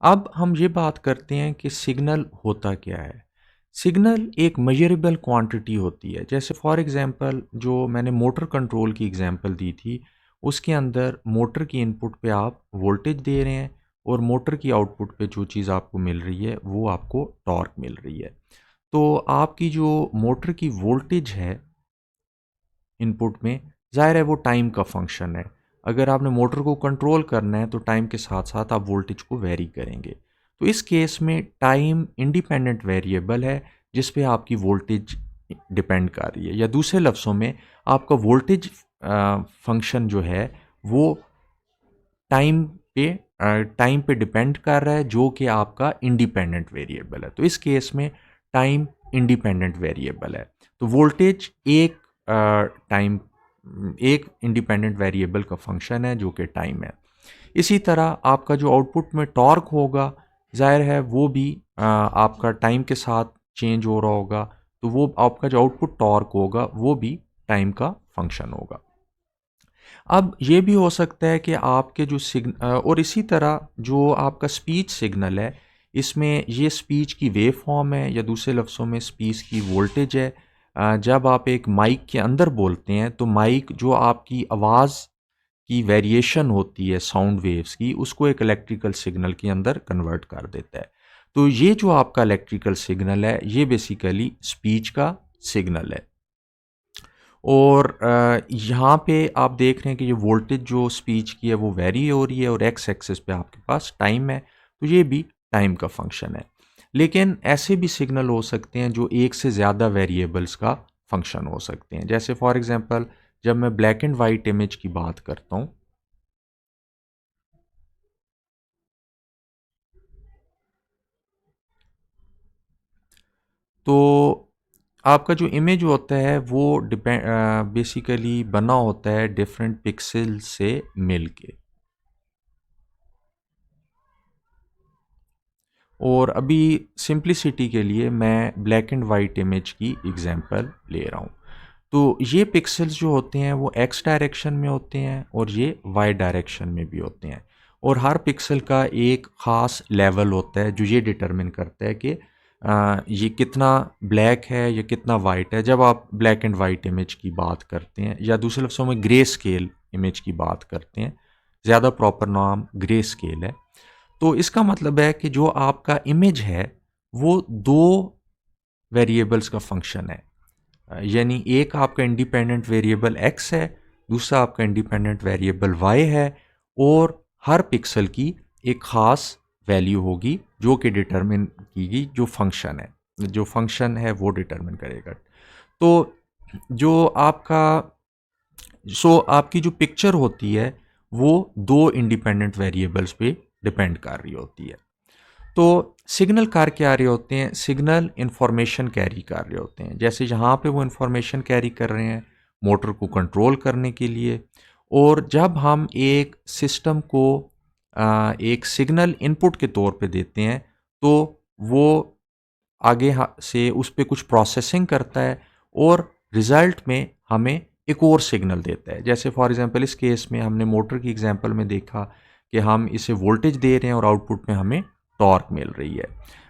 अब हम ये बात करते हैं कि सिग्नल होता क्या है। सिग्नल एक मेजरेबल क्वांटिटी होती है। जैसे फॉर एग्जांपल जो मैंने मोटर कंट्रोल की एग्जांपल दी थी, उसके अंदर मोटर की इनपुट पे आप वोल्टेज दे रहे हैं और मोटर की आउटपुट पे जो चीज़ आपको मिल रही है वो आपको टॉर्क मिल रही है। तो आपकी जो मोटर की वोल्टेज है इनपुट में, ज़ाहिर है वो टाइम का फंक्शन है। अगर आपने मोटर को कंट्रोल करना है तो टाइम के साथ साथ आप वोल्टेज को वेरी करेंगे। तो इस केस में टाइम इंडिपेंडेंट वेरिएबल है जिस पे आपकी वोल्टेज डिपेंड कर रही है, या दूसरे लफ्ज़ों में आपका वोल्टेज फंक्शन जो है वो टाइम पे टाइम पे डिपेंड कर रहा है, जो कि आपका इंडिपेंडेंट वेरिएबल है। तो इस केस में टाइम इंडिपेंडेंट वेरिएबल है। तो वोल्टेज टाइम एक इंडिपेंडेंट वेरिएबल का फंक्शन है जो कि टाइम है। इसी तरह आपका जो आउटपुट में टॉर्क होगा, जाहिर है वो भी आपका टाइम के साथ चेंज हो रहा होगा। तो वो आपका जो आउटपुट टॉर्क होगा वो भी टाइम का फंक्शन होगा। अब ये भी हो सकता है कि आपके जो और इसी तरह जो आपका स्पीच सिग्नल है, इसमें ये स्पीच की वेव फॉर्म है, या दूसरे लफ्ज़ों में स्पीच की वोल्टेज है। जब आप एक माइक के अंदर बोलते हैं तो माइक जो आपकी आवाज़ की वेरिएशन होती है साउंड वेव्स की, उसको एक इलेक्ट्रिकल सिग्नल के अंदर कन्वर्ट कर देता है। तो ये जो आपका इलेक्ट्रिकल सिग्नल है ये बेसिकली स्पीच का सिग्नल है। और यहाँ पे आप देख रहे हैं कि ये वोल्टेज जो स्पीच की है वो वेरी हो रही है, और एक्स एक्सिस पे आपके पास टाइम है, तो ये भी टाइम का फंक्शन है। लेकिन ऐसे भी सिग्नल हो सकते हैं जो एक से ज़्यादा वेरिएबल्स का फंक्शन हो सकते हैं। जैसे फॉर एग्जांपल जब मैं ब्लैक एंड वाइट इमेज की बात करता हूँ, तो आपका जो इमेज होता है वो बेसिकली बना होता है डिफरेंट पिक्सल से मिलके। और अभी सिंप्लिसिटी के लिए मैं ब्लैक एंड वाइट इमेज की एग्जांपल ले रहा हूँ। तो ये पिक्सेल्स जो होते हैं वो एक्स डायरेक्शन में होते हैं और ये वाई डायरेक्शन में भी होते हैं। और हर पिक्सल का एक ख़ास लेवल होता है जो ये डिटरमिन करता है कि ये कितना ब्लैक है या कितना वाइट है। जब आप ब्लैक एंड वाइट इमेज की बात करते हैं, या दूसरे लफ्ज़ों में ग्रे स्केल इमेज की बात करते हैं, ज़्यादा प्रॉपर नाम ग्रे स्केल है। तो इसका मतलब है कि जो आपका इमेज है वो दो वेरिएबल्स का फंक्शन है। यानी एक आपका इंडिपेंडेंट वेरिएबल x है, दूसरा आपका इंडिपेंडेंट वेरिएबल y है, और हर पिक्सल की एक ख़ास वैल्यू होगी जो कि डिटरमिन कीगी, जो फंक्शन है वो डिटरमिन करेगा। तो जो आपका आपकी जो पिक्चर होती है वो दो इंडिपेंडेंट वेरिएबल्स पे डिपेंड कर रही होती है। तो सिग्नल कार क्या रहे होते हैं? सिग्नल इंफॉर्मेशन कैरी कर रहे होते हैं। जैसे यहाँ पे वो इंफॉर्मेशन कैरी कर रहे हैं मोटर को कंट्रोल करने के लिए। और जब हम एक सिस्टम को एक सिग्नल इनपुट के तौर पे देते हैं, तो वो आगे से उस पे कुछ प्रोसेसिंग करता है और रिजल्ट में हमें एक और सिग्नल देता है। जैसे फॉर एग्जांपल इस केस में हमने मोटर की एग्जांपल में देखा कि हम इसे वोल्टेज दे रहे हैं और आउटपुट में हमें टॉर्क मिल रही है।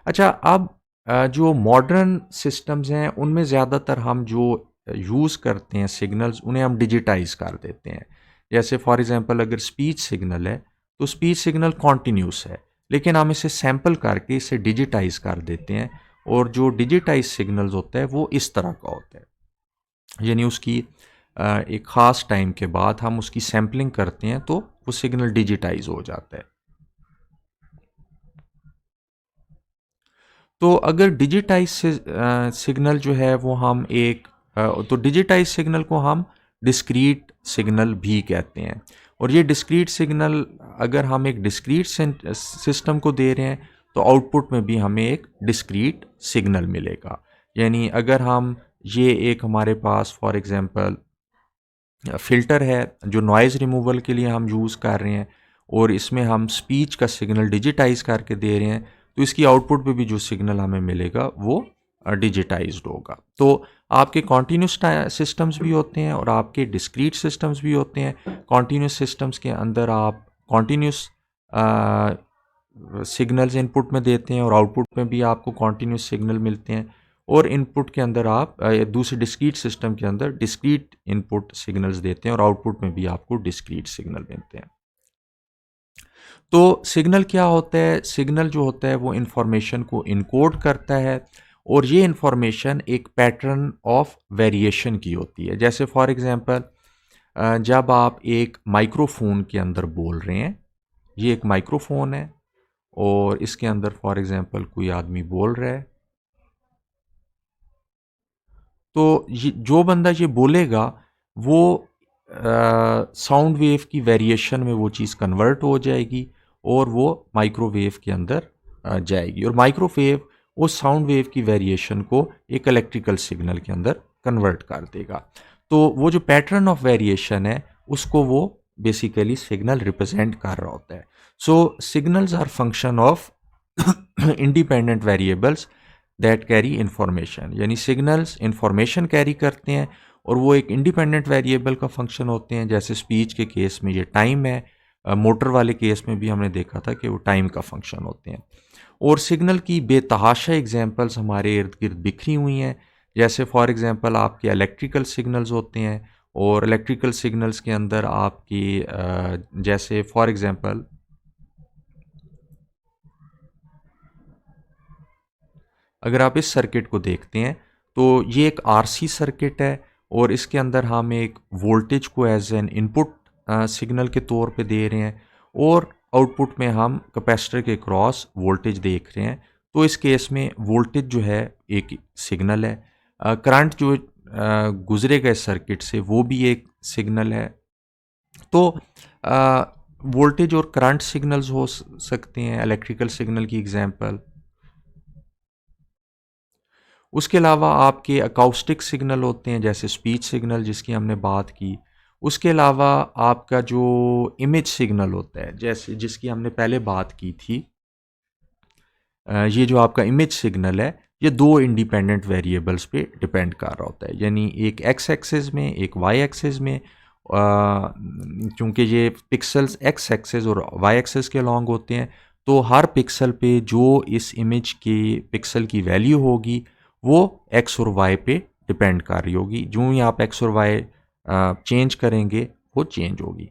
अच्छा, अब जो मॉडर्न सिस्टम्स हैं उनमें ज़्यादातर हम जो यूज़ करते हैं सिग्नल्स, उन्हें हम डिजिटाइज कर देते हैं। जैसे फॉर एग्जांपल अगर स्पीच सिग्नल है तो स्पीच सिग्नल कॉन्टिन्यूस है, लेकिन हम इसे सैंपल करके इसे डिजिटाइज कर देते हैं। और जो डिजिटाइज सिग्नल्स होता है वो इस तरह का होता है, यानी उसकी एक ख़ास टाइम के बाद हम उसकी सैम्पलिंग करते हैं तो वो सिग्नल डिजिटाइज हो जाता है। तो अगर डिजिटाइज सिग्नल जो है वो हम तो डिजिटाइज सिग्नल को हम डिस्क्रीट सिग्नल भी कहते हैं। और ये डिस्क्रीट सिग्नल, अगर हम एक डिस्क्रीट सिस्टम को दे रहे हैं तो आउटपुट में भी हमें एक डिस्क्रीट सिग्नल मिलेगा। यानी अगर हम ये एक हमारे पास फॉर एग्जांपल फ़िल्टर है जो नॉइज़ रिमूवल के लिए हम यूज़ कर रहे हैं, और इसमें हम स्पीच का सिग्नल डिजिटाइज़ करके दे रहे हैं, तो इसकी आउटपुट पे भी जो सिग्नल हमें मिलेगा वो डिजिटाइज्ड होगा। तो आपके कॉन्टिन्यूस सिस्टम्स भी होते हैं और आपके डिस्क्रीट सिस्टम्स भी होते हैं। कॉन्टिन्यूस सिस्टम्स के अंदर आप कॉन्टिन्यूस सिग्नल्स इनपुट में देते हैं और आउटपुट में भी आपको कॉन्टीन्यूस सिग्नल मिलते हैं, और इनपुट के अंदर आप दूसरे डिस्क्रीट सिस्टम के अंदर डिस्क्रीट इनपुट सिग्नल्स देते हैं और आउटपुट में भी आपको डिस्क्रीट सिग्नल मिलते हैं। तो सिग्नल क्या होता है? सिग्नल जो होता है वो इंफॉर्मेशन को इनकोड करता है, और ये इंफॉर्मेशन एक पैटर्न ऑफ वेरिएशन की होती है। जैसे फॉर एग्जांपल जब आप एक माइक्रोफोन के अंदर बोल रहे हैं, ये एक माइक्रोफोन है और इसके अंदर फॉर एग्जांपल कोई आदमी बोल रहा है, तो ये जो बंदा ये बोलेगा वो साउंड वेव की वेरिएशन में वो चीज़ कन्वर्ट हो जाएगी और वो माइक्रोवेव के अंदर जाएगी, और माइक्रोवेव उस साउंड वेव की वेरिएशन को एक इलेक्ट्रिकल सिग्नल के अंदर कन्वर्ट कर देगा। तो वो जो पैटर्न ऑफ वेरिएशन है उसको वो बेसिकली सिग्नल रिप्रेजेंट कर रहा होता है। So signals are function of independent variables that carry information, यानी सिग्नल्स इंफॉर्मेशन कैरी करते हैं और वो एक इंडिपेंडेंट वेरिएबल का फंक्शन होते हैं। जैसे स्पीच के केस में ये टाइम है, मोटर वाले केस में भी हमने देखा था कि वो टाइम का फंक्शन होते हैं। और सिग्नल की बेतहाशा एग्जांपल्स हमारे इर्द गिर्द बिखरी हुई हैं। जैसे फॉर एग्जांपल आपके इलेक्ट्रिकल सिग्नल्स होते हैं, और इलेक्ट्रिकल सिग्नल्स के अंदर आपकी जैसे फॉर एग्जांपल अगर आप इस सर्किट को देखते हैं तो ये एक आरसी सर्किट है, और इसके अंदर हम एक वोल्टेज को एज एन इनपुट सिग्नल के तौर पे दे रहे हैं, और आउटपुट में हम कैपेसिटर के क्रॉस वोल्टेज देख रहे हैं। तो इस केस में वोल्टेज जो है एक सिग्नल है, करंट जो गुजरेगा इस सर्किट से वो भी एक सिग्नल है। तो वोल्टेज और करंट सिग्नल्स हो सकते हैं इलेक्ट्रिकल सिग्नल की एग्जांपल। उसके अलावा आपके अकाउस्टिक सिग्नल होते हैं जैसे स्पीच सिग्नल जिसकी हमने बात की। उसके अलावा आपका जो इमेज सिग्नल होता है जैसे जिसकी हमने पहले बात की थी, ये जो आपका इमेज सिग्नल है ये दो इंडिपेंडेंट वेरिएबल्स पे डिपेंड कर रहा होता है, यानी एक एक्स एक्सिस में एक वाई एक्सिस में। क्योंकि ये पिक्सल्स एक्स एक्सिस और वाई एक्सिस के अलॉन्ग होते हैं, तो हर पिक्सल पे जो इस इमेज के पिक्सल की वैल्यू होगी वो एक्स और वाई पे डिपेंड कर रही होगी। जो ही आप एक्स और वाई चेंज करेंगे वो चेंज होगी।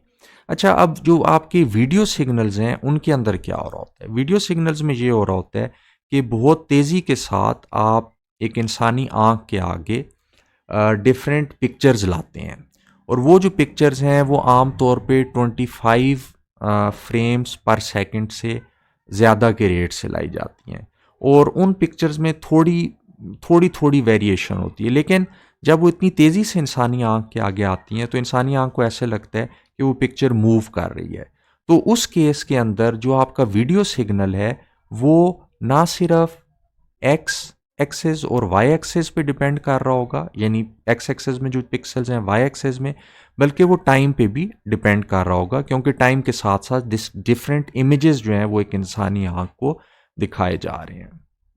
अच्छा, अब जो आपके वीडियो सिग्नल्स हैं उनके अंदर क्या हो रहा होता है? वीडियो सिग्नल्स में ये हो रहा होता है कि बहुत तेज़ी के साथ आप एक इंसानी आँख के आगे डिफरेंट पिक्चर्स लाते हैं, और वो जो पिक्चर्स हैं वो आम तौर पे 25 फ्रेम्स पर सेकंड से ज़्यादा के रेट से लाई जाती हैं, और उन पिक्चर्स में थोड़ी थोड़ी वेरिएशन होती है। लेकिन जब वो इतनी तेज़ी से इंसानी आँख के आगे आती हैं तो इंसानी आँख को ऐसे लगता है कि वो पिक्चर मूव कर रही है। तो उस केस के अंदर जो आपका वीडियो सिग्नल है वो ना सिर्फ एक्स एक्सेस और वाई एक्सेस पे डिपेंड कर रहा होगा, यानी एक्स एक्सेस में जो पिक्सल्स हैं वाई एक्सेस में, बल्कि वो टाइम पे भी डिपेंड कर रहा होगा, क्योंकि टाइम के साथ साथ डिफरेंट इमेजेस जो हैं वो एक इंसानी आँख को दिखाए जा रहे हैं।